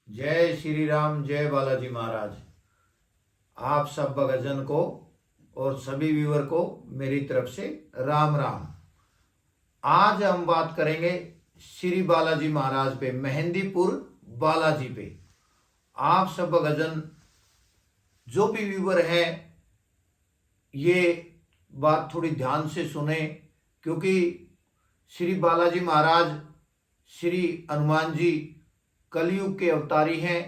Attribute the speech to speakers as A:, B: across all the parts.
A: जय श्री राम, जय बालाजी महाराज। आप सब भक्तजन को और सभी व्यूअर को मेरी तरफ से राम राम। आज हम बात करेंगे श्री बालाजी महाराज पे, मेहंदीपुर बालाजी पे। आप सब भक्तजन जो भी व्यूअर हैं ये बात थोड़ी ध्यान से सुने, क्योंकि श्री बालाजी महाराज श्री हनुमान जी कलयुग के अवतारी हैं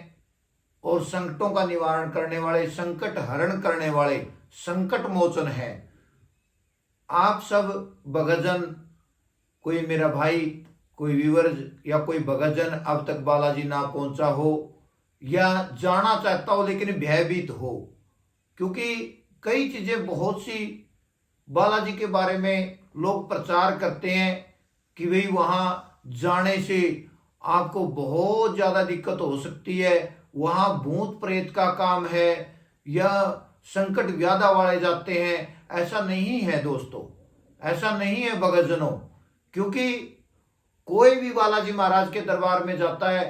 A: और संकटों का निवारण करने वाले, संकट हरण करने वाले, संकट मोचन हैं। आप सब भक्तजन, कोई मेरा भाई, कोई व्यूअर्स या कोई भक्तजन अब तक बालाजी ना पहुंचा हो या जाना चाहता हो लेकिन भयभीत हो, क्योंकि कई चीजें बहुत सी बालाजी के बारे में लोग प्रचार करते हैं कि भाई वहां जाने से आपको बहुत ज्यादा दिक्कत हो सकती है, वहां भूत प्रेत का काम है या संकट व्याधा वाले जाते हैं। ऐसा नहीं है दोस्तों, ऐसा नहीं है भक्तजनों, क्योंकि कोई भी बालाजी महाराज के दरबार में जाता है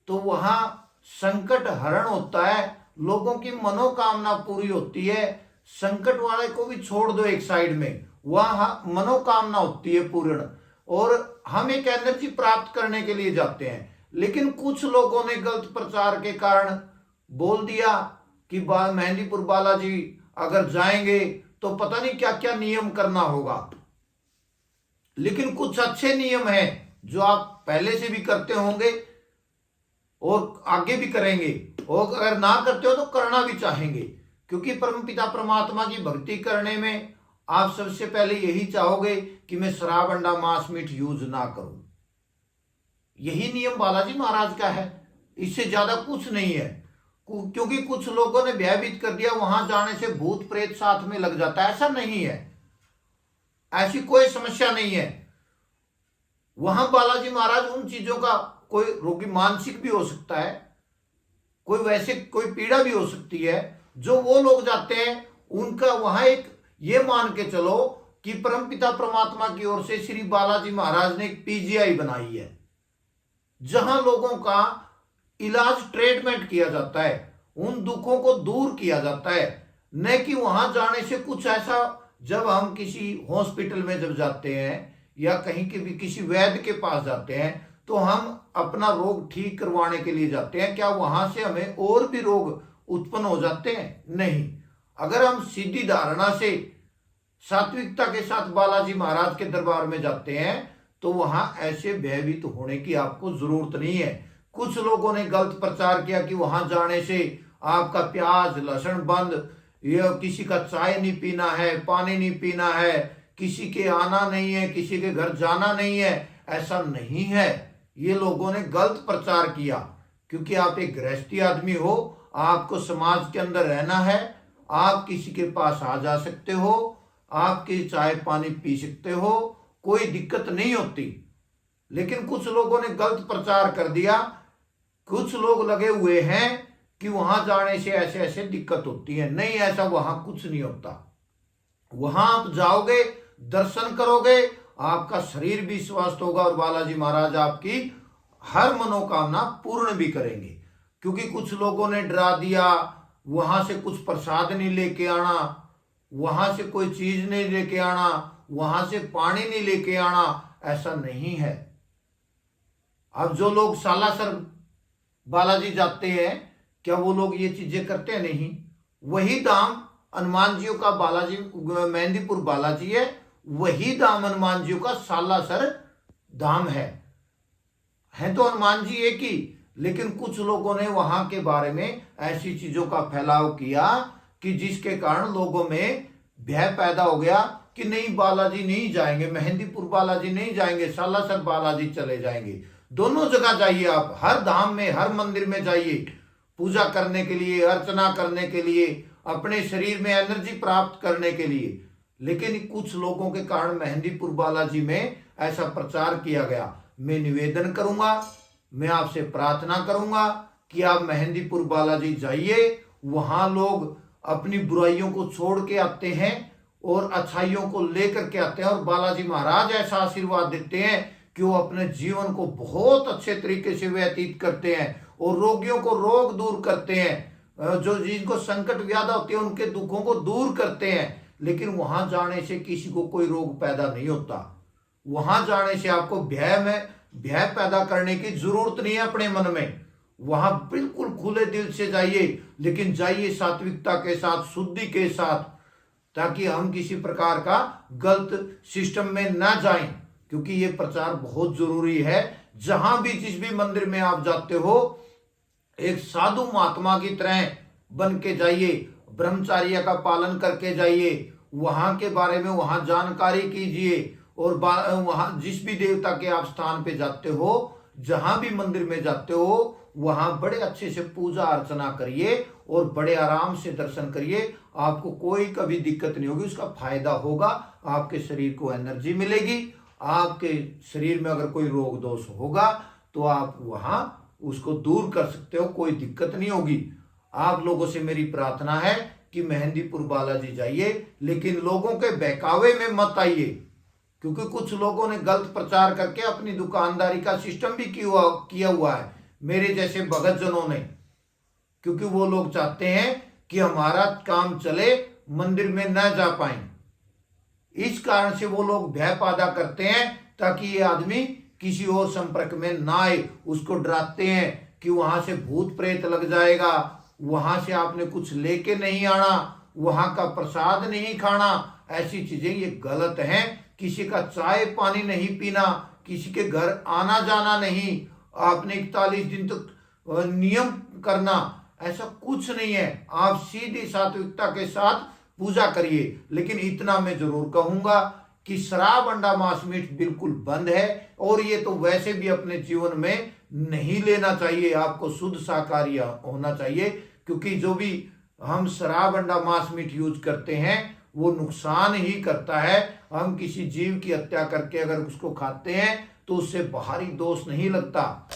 A: तो वहां संकट हरण होता है, लोगों की मनोकामना पूरी होती है। संकट वाले को भी छोड़ दो एक साइड में, वहां मनोकामना होती है पूर्ण, और हम एक एनर्जी प्राप्त करने के लिए जाते हैं। लेकिन कुछ लोगों ने गलत प्रचार के कारण बोल दिया कि मेहंदीपुर बालाजी अगर जाएंगे तो पता नहीं क्या क्या नियम करना होगा। लेकिन कुछ अच्छे नियम हैं जो आप पहले से भी करते होंगे और आगे भी करेंगे, और अगर ना करते हो तो करना भी चाहेंगे, क्योंकि परमपिता परमात्मा की भक्ति करने में आप सबसे पहले यही चाहोगे कि मैं शराब, अंडा, मांस, मीट यूज ना करूं। यही नियम बालाजी महाराज का है, इससे ज्यादा कुछ नहीं है। क्योंकि कुछ लोगों ने भयभीत कर दिया वहां जाने से भूत प्रेत साथ में लग जाता है। ऐसा नहीं है, ऐसी कोई समस्या नहीं है। वहां बालाजी महाराज उन चीजों का, कोई रोगी मानसिक भी हो सकता है, कोई वैसे कोई पीड़ा भी हो सकती है, जो वो लोग जाते हैं उनका वहां एक ये मान के चलो कि परमपिता परमात्मा की ओर से श्री बालाजी महाराज ने एक पीजीआई बनाई है, जहां लोगों का इलाज, ट्रीटमेंट किया जाता है, उन दुखों को दूर किया जाता है। न कि वहां जाने से कुछ ऐसा, जब हम किसी हॉस्पिटल में जब जाते हैं या कहीं के भी किसी वैद्य के पास जाते हैं तो हम अपना रोग ठीक करवाने के लिए जाते हैं। क्या वहां से हमें और भी रोग उत्पन्न हो जाते हैं? नहीं। अगर हम सीधी धारणा से सात्विकता के साथ बालाजी महाराज के दरबार में जाते हैं तो वहां ऐसे भयभीत होने की आपको जरूरत नहीं है। कुछ लोगों ने गलत प्रचार किया कि वहां जाने से आपका प्याज लहसुन बंद, या किसी का चाय नहीं पीना है, पानी नहीं पीना है, किसी के आना नहीं है, किसी के घर जाना नहीं है। ऐसा नहीं है, ये लोगों ने गलत प्रचार किया। क्योंकि आप एक गृहस्थी आदमी हो, आपको समाज के अंदर रहना है, आप किसी के पास आ जा सकते हो, आपकी चाय पानी पी सकते हो, कोई दिक्कत नहीं होती। लेकिन कुछ लोगों ने गलत प्रचार कर दिया, कुछ लोग लगे हुए हैं कि वहां जाने से ऐसे ऐसे दिक्कत होती है। नहीं, ऐसा वहां कुछ नहीं होता। वहां आप जाओगे, दर्शन करोगे, आपका शरीर भी स्वस्थ होगा और बालाजी महाराज आपकी हर मनोकामना पूर्ण भी करेंगे। क्योंकि कुछ लोगों ने डरा दिया, वहां से कुछ प्रसाद नहीं लेके आना, वहां से कोई चीज नहीं लेके आना, वहां से पानी नहीं लेके आना। ऐसा नहीं है। अब जो लोग सालासर बालाजी जाते हैं, क्या वो लोग ये चीजें करते हैं? नहीं। वही धाम हनुमान जी का बालाजी, मेहंदीपुर बालाजी है, वही धाम हनुमान जी का सालासर धाम है तो हनुमान जी एक ही। लेकिन कुछ लोगों ने वहां के बारे में ऐसी चीजों का फैलाव किया कि जिसके कारण लोगों में भय पैदा हो गया कि नहीं, बालाजी नहीं जाएंगे, मेहंदीपुर बालाजी नहीं जाएंगे, सालासर बालाजी चले जाएंगे। दोनों जगह जाइए आप, हर धाम में, हर मंदिर में जाइए, पूजा करने के लिए, अर्चना करने के लिए, अपने शरीर में एनर्जी प्राप्त करने के लिए। लेकिन कुछ लोगों के कारण मेहंदीपुर बालाजी में ऐसा प्रचार किया गया। मैं निवेदन करूंगा, मैं आपसे प्रार्थना करूंगा कि आप मेहंदीपुर बालाजी जाइए। वहां लोग अपनी बुराइयों को छोड़ के आते हैं और अच्छाइयों को लेकर के आते हैं, और बालाजी महाराज ऐसा आशीर्वाद देते हैं कि वो अपने जीवन को बहुत अच्छे तरीके से व्यतीत करते हैं और रोगियों को रोग दूर करते हैं, जो जिनको संकट व्याधा होती है उनके दुखों को दूर करते हैं। लेकिन वहां जाने से किसी को कोई रोग पैदा नहीं होता। वहां जाने से आपको भय पैदा करने की जरूरत नहीं है अपने मन में। वहां बिल्कुल खुले दिल से जाइए, लेकिन जाइए सात्विकता के साथ, शुद्धि के साथ, ताकि हम किसी प्रकार का गलत सिस्टम में ना जाएं। क्योंकि ये प्रचार बहुत जरूरी है। जहां भी जिस भी मंदिर में आप जाते हो, एक साधु महात्मा की तरह बन के जाइए, ब्रह्मचर्य का पालन करके जाइए, वहां के बारे में वहां जानकारी कीजिए और वहां जिस भी देवता के आप स्थान पे जाते हो, जहां भी मंदिर में जाते हो, वहां बड़े अच्छे से पूजा अर्चना करिए और बड़े आराम से दर्शन करिए। आपको कोई कभी दिक्कत नहीं होगी, उसका फायदा होगा। आपके शरीर को एनर्जी मिलेगी। आपके शरीर में अगर कोई रोग दोष होगा तो आप वहां उसको दूर कर सकते हो, कोई दिक्कत नहीं होगी। आप लोगों से मेरी प्रार्थना है कि मेहंदीपुर बालाजी जाइए, लेकिन लोगों के बहकावे में मत आइए, क्योंकि कुछ लोगों ने गलत प्रचार करके अपनी दुकानदारी का सिस्टम भी किया हुआ है, मेरे जैसे भगत जनों ने। क्योंकि वो लोग चाहते हैं कि हमारा काम चले, मंदिर में न जा पाए। इस कारण से वो लोग भय पैदा करते हैं ताकि ये आदमी किसी और संपर्क में ना आए। उसको डराते हैं कि वहां से भूत प्रेत लग जाएगा, वहां से आपने कुछ लेके नहीं आना, वहां का प्रसाद नहीं खाना। ऐसी चीजें ये गलत हैं। किसी का चाय पानी नहीं पीना, किसी के घर आना जाना नहीं, आपने 41 दिन तक नियम करना, ऐसा कुछ नहीं है। आप सीधी सात्विकता के साथ पूजा करिए। लेकिन इतना मैं जरूर कहूंगा कि शराब अंडा मांस मीट बिल्कुल बंद है, और ये तो वैसे भी अपने जीवन में नहीं लेना चाहिए। आपको शुद्ध शाकाहारी होना चाहिए, क्योंकि जो भी हम शराब अंडा मांस मीट यूज करते हैं वो नुकसान ही करता है। हम किसी जीव की हत्या करके अगर उसको खाते हैं तो उससे बाहरी दोष नहीं लगता।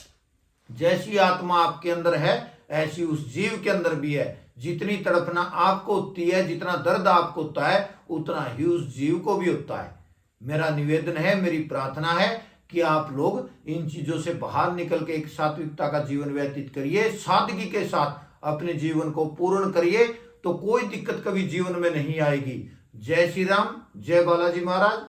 A: जैसी आत्मा आपके अंदर है ऐसी उस जीव के अंदर भी है। जितनी तड़पना आपको होती है, जितना दर्द आपको होता है, उतना ही उस जीव को भी होता है। मेरा निवेदन है, मेरी प्रार्थना है कि आप लोग इन चीजों से बाहर निकल के एक सात्विकता का जीवन व्यतीत करिए, सादगी के साथ अपने जीवन को पूर्ण करिए, तो कोई दिक्कत कभी जीवन में नहीं आएगी। जय श्री राम, जय बालाजी महाराज।